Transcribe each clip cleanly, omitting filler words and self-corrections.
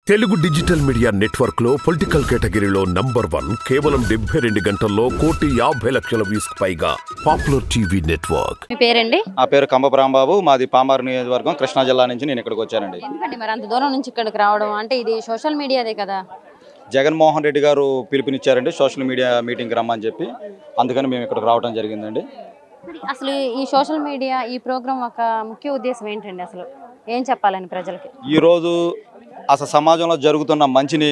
Telugu digital media network లో political కేటగిరీలో number 1 కేవలం 72 గంటల్లో 1,50,00,000 వ్యూస్ పైగా పాపులర్ టీవీ నెట్వర్క్. మీ పేరండి? ఆ పేరు కంబపు రాంబాబు, మాది పామారు నియోజకవర్గం, కృష్ణా జిల్లా నుంచి నేను ఇక్కడికి వచ్చానండి. ఎందుకండి మరి అంత దూరం నుంచి ఇక్కడికి రావడం? అంటే ఇది సోషల్ మీడియాదే కదా. జగన్మోహన్ రెడ్డి గారు పిలుపునిచ్చారండి సోషల్ మీడియా మీటింగ్కి రమ్మని చెప్పి, అందుకని మేము ఇక్కడికి రావడం జరిగిందండి. అసలు ఈ సోషల్ మీడియా ఈ ప్రోగ్రామ్ ఒక ముఖ్య ఉద్దేశం ఏంటండి? అసలు ఏం చెప్పాలని ప్రజలకి? ఈరోజు అసలు సమాజంలో జరుగుతున్న మంచిని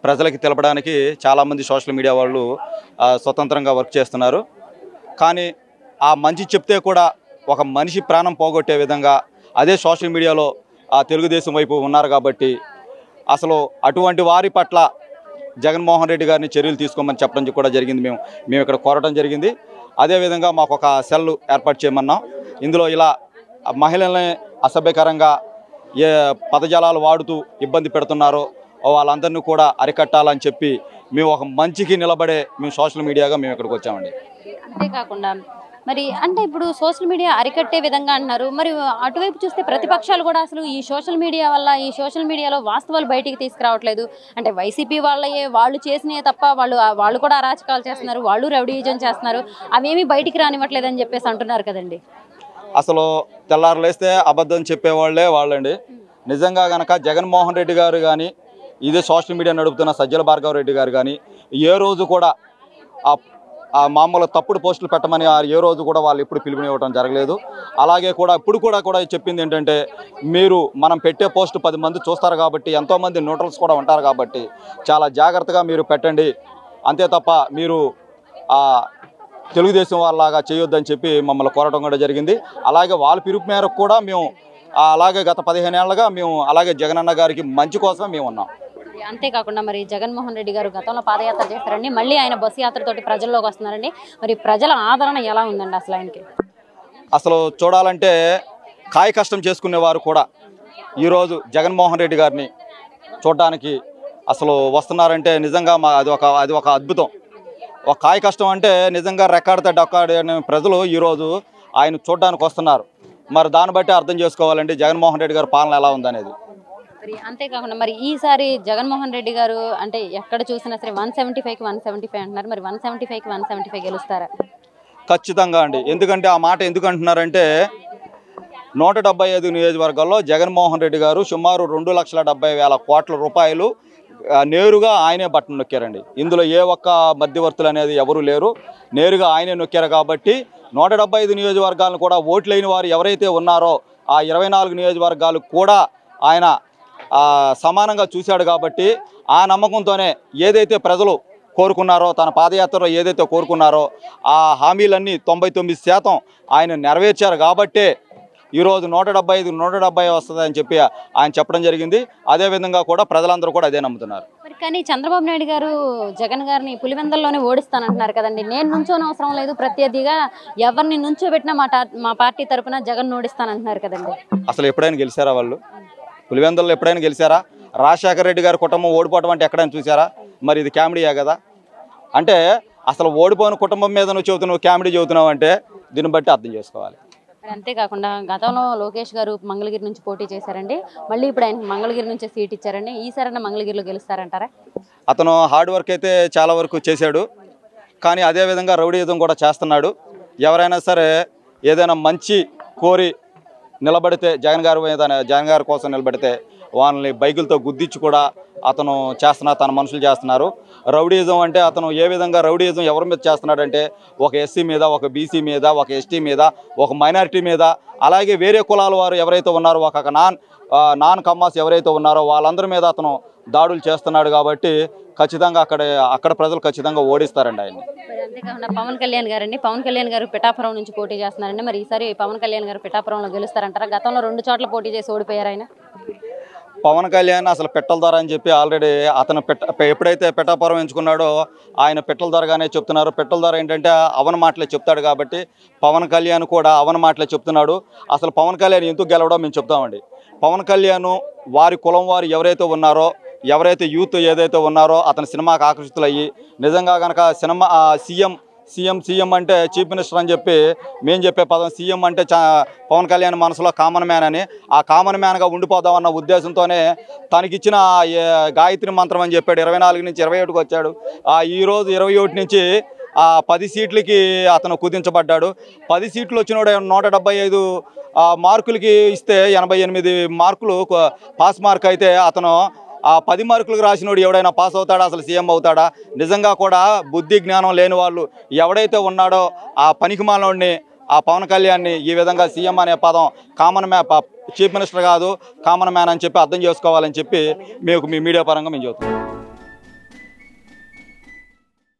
ప్రజలకి తెలపడానికి చాలామంది సోషల్ మీడియా వాళ్ళు స్వతంత్రంగా వర్క్ చేస్తున్నారు. కానీ ఆ మంచి చెప్తే కూడా ఒక మనిషి ప్రాణం పోగొట్టే విధంగా అదే సోషల్ మీడియాలో ఆ తెలుగుదేశం వైపు ఉన్నారు. కాబట్టి అసలు అటువంటి వారి పట్ల జగన్మోహన్ రెడ్డి గారిని చర్యలు తీసుకోమని చెప్పడం కూడా జరిగింది. మేము ఇక్కడ కోరడం జరిగింది. అదేవిధంగా మాకు ఒక సెల్ ఏర్పాటు చేయమన్నాం. ఇందులో ఇలా మహిళల్ని అసభ్యకరంగా ఏ పదజాలాలు వాడుతూ ఇబ్బంది పెడుతున్నారో వాళ్ళందరినీ కూడా అరికట్టాలని చెప్పి మేము ఒక మంచికి నిలబడే మేము సోషల్ మీడియాగా మేము ఇక్కడికి వచ్చామండి. అంతేకాకుండా మరి అంటే ఇప్పుడు సోషల్ మీడియా అరికట్టే విధంగా అంటున్నారు. మరి అటువైపు చూస్తే ప్రతిపక్షాలు కూడా అసలు ఈ సోషల్ మీడియా వల్ల ఈ సోషల్ మీడియాలో వాస్తవాలు బయటికి తీసుకురావట్లేదు. అంటే వైసీపీ వాళ్ళు చేసినవి తప్ప వాళ్ళు కూడా అరాచకాలు చేస్తున్నారు, వాళ్ళు రౌడీజం చేస్తున్నారు, అవేమీ బయటికి రానివ్వట్లేదు అని చెప్పేసి అంటున్నారు కదండి. అసలు తెల్లారులేస్తే అబద్ధం చెప్పేవాళ్లే వాళ్ళండి. నిజంగా కనుక జగన్మోహన్ రెడ్డి గారు కానీ ఇదే సోషల్ మీడియా నడుపుతున్న సజ్జల భార్గవ రెడ్డి గారు కానీ ఏ రోజు కూడా ఆ మామూలు తప్పుడు పోస్టులు పెట్టమని ఏ రోజు కూడా వాళ్ళు ఎప్పుడు పిలుపునివ్వడం జరగలేదు. అలాగే కూడా ఇప్పుడు కూడా చెప్పింది ఏంటంటే, మీరు మనం పెట్టే పోస్టు 10 మంది చూస్తారు కాబట్టి, ఎంతోమంది న్యూట్రల్స్ కూడా ఉంటారు కాబట్టి చాలా జాగ్రత్తగా మీరు పెట్టండి, అంతే తప్ప మీరు తెలుగుదేశం వాళ్ళలాగా చేయొద్దని చెప్పి మమ్మల్ని కోరడం కూడా జరిగింది. అలాగే వాళ్ళ పిలుపు మేరకు కూడా మేము అలాగే గత 15 ఏళ్లుగా మేము అలాగే జగనన్న గారికి మంచి కోసమే మేము ఉన్నాం. అంతేకాకుండా మరి జగన్మోహన్ రెడ్డి గారు గతంలో పాదయాత్ర చేస్తారండి, మళ్ళీ ఆయన బస్సు యాత్రతోటి ప్రజల్లోకి వస్తున్నారండి. మరి ప్రజల ఆదరణ ఎలా ఉందండి అసలు ఆయనకి? అసలు చూడాలంటే కాయ కష్టం చేసుకునేవారు కూడా ఈరోజు జగన్మోహన్ రెడ్డి గారిని చూడడానికి అసలు వస్తున్నారంటే నిజంగా అది ఒక అద్భుతం. ఒక కాయ కష్టం అంటే నిజంగా రెక్కాడితే డొక్కాడే ప్రజలు ఈరోజు ఆయన చూడడానికి వస్తున్నారు. మరి దాన్ని బట్టి అర్థం చేసుకోవాలండి జగన్మోహన్ రెడ్డి గారి పాలన ఎలా ఉందనేది. మరి అంతేకాకుండా మరి ఈసారి జగన్మోహన్ రెడ్డి గారు అంటే ఎక్కడ చూసినా సరే 175కి 175 అంటున్నారు. మరి 175కి 175 గెలుస్తారా? ఖచ్చితంగా అండి. ఎందుకంటే ఆ మాట ఎందుకు అంటున్నారంటే 175 నియోజకవర్గాల్లో జగన్మోహన్ రెడ్డి గారు సుమారు 2,70,000 కోట్ల రూపాయలు నేరుగా ఆయనే బట్టను నొక్కారండి. ఇందులో ఏ ఒక్క మధ్యవర్తులు అనేది ఎవరూ లేరు, నేరుగా ఆయనే నొక్కారు. కాబట్టి 175 నియోజకవర్గాలను కూడా ఓట్లేని వారు ఎవరైతే ఉన్నారో ఆ 24 నియోజకవర్గాలు కూడా ఆయన సమానంగా చూశాడు. కాబట్టి ఆ నమ్మకంతోనే ఏదైతే ప్రజలు కోరుకున్నారో, తన పాదయాత్రలో ఏదైతే కోరుకున్నారో ఆ హామీలన్నీ 99% ఆయన నెరవేర్చారు. కాబట్టే ఈరోజు 170 వస్తుందని చెప్పి ఆయన చెప్పడం జరిగింది. అదేవిధంగా కూడా ప్రజలందరూ కూడా అదే నమ్ముతున్నారు. మరి కానీ చంద్రబాబు నాయుడు గారు జగన్ గారిని పులివెందల్లోనే ఓడిస్తానంటున్నారు కదండి. నేను నుంచోని అవసరం లేదు, ప్రత్యర్థిగా ఎవరిని నుంచోబెట్టినా మా పార్టీ తరఫున జగన్ ఓడిస్తానంటున్నారు కదండి. అసలు ఎప్పుడైనా గెలిచారా వాళ్ళు? పులివెందల్లో ఎప్పుడైనా గెలిచారా? రాజశేఖర రెడ్డి గారి కుటుంబం ఓడిపోవడం అంటే ఎక్కడైనా చూసారా? మరి ఇది కామెడీయే కదా. అంటే అసలు ఓడిపోయిన కుటుంబం మీద నువ్వు కామెడీ చెబుతున్నావు అంటే దీన్ని బట్టి అర్థం చేసుకోవాలి. అంతేకాకుండా గతంలో లోకేష్ గారు మంగళగిరి నుంచి పోటీ చేశారండి, మళ్ళీ ఇప్పుడు ఆయన మంగళగిరి నుంచి సీట్ ఇచ్చారండి. ఈసారైనా మంగళగిరిలో గెలుస్తారంటారా? అతను హార్డ్ వర్క్ అయితే చాలా వరకు చేశాడు, కానీ అదేవిధంగా రౌడీయుధం కూడా చేస్తున్నాడు. ఎవరైనా సరే ఏదైనా మంచి కోరి నిలబడితే జగన్ గారి కోసం నిలబడితే వాళ్ళని బైకులతో గుద్దించి కూడా అతను తన మనుషులు చేస్తున్నారు. రౌడీయిజం అంటే అతను ఏ విధంగా రౌడీయిజం ఎవరి మీద చేస్తున్నాడంటే ఒక ఎస్సీ మీద, ఒక బీసీ మీద, ఒక ఎస్టీ మీద, ఒక మైనారిటీ మీద, అలాగే వేరే కులాల వారు ఎవరైతే ఉన్నారో ఒక నాన్ కమ్మాస్ ఎవరైతే ఉన్నారో వాళ్ళందరి మీద అతను దాడులు చేస్తున్నాడు. కాబట్టి ఖచ్చితంగా అక్కడ ప్రజలు ఖచ్చితంగా ఓడిస్తారండి ఆయన్ని. అంతేకాకుండా పవన్ కళ్యాణ్ గారు పిఠాపురం నుంచి పోటీ చేస్తున్నారండి. మరి ఈసారి పవన్ కళ్యాణ్ గారు పిఠాపురంలో గెలుస్తారంటారా? గతంలో 2 చోట్ల పోటీ చేసి ఓడిపోయారు ఆయన. పవన్ కళ్యాణ్ అసలు పిట్టల ధర అని చెప్పి ఆల్రెడీ అతను ఎప్పుడైతే పిఠాపురం ఎంచుకున్నాడో ఆయన పిట్టల ధరగానే చెప్తున్నారు. పిట్టల ధర ఏంటంటే అవన మాటలే చెప్తాడు. కాబట్టి పవన్ కళ్యాణ్ కూడా అవన మాటలే చెప్తున్నాడు. అసలు పవన్ కళ్యాణ్ ఎందుకు గెలవడో మేము చెప్తామండి. పవన్ కళ్యాణ్ వారి కులం వారు ఎవరైతే ఉన్నారో, ఎవరైతే యూత్ ఏదైతే ఉన్నారో అతని సినిమాకి ఆకర్షితులయ్యి నిజంగా కనుక సీఎం సీఎం అంటే చీఫ్ మినిస్టర్ అని చెప్పి మేము చెప్పే పదం సీఎం అంటే పవన్ కళ్యాణ్ మనసులో కామన్ మ్యాన్ అని, ఆ కామన్ మ్యాన్గా ఉండిపోదామన్న ఉద్దేశంతోనే తనకిచ్చిన గాయత్రి మంత్రం అని చెప్పాడు. 24 నుంచి 27కి వచ్చాడు. ఈరోజు 21 నుంచి 10 సీట్లకి అతను కుదించబడ్డాడు. 10 సీట్లు వచ్చినోడు 175 మార్కులకి ఇస్తే 88 మార్కులు పాస్ మార్క్ అయితే అతను 10 మార్కులకు రాసినోడు ఎవడైనా పాస్ అవుతాడా, అసలు సీఎం అవుతాడా? నిజంగా కూడా బుద్ధి జ్ఞానం లేని వాళ్ళు ఎవడైతే ఉన్నాడో ఆ పనికిమాలోని ఆ పవన్ కళ్యాణ్ని ఈ విధంగా సీఎం అనే పదం కామన్ చీఫ్ మినిస్టర్ కాదు కామన్ మ్యాన్ అని చెప్పి అర్థం చేసుకోవాలని చెప్పి మీ మీడియా పరంగా మేము చెబుతున్నాం.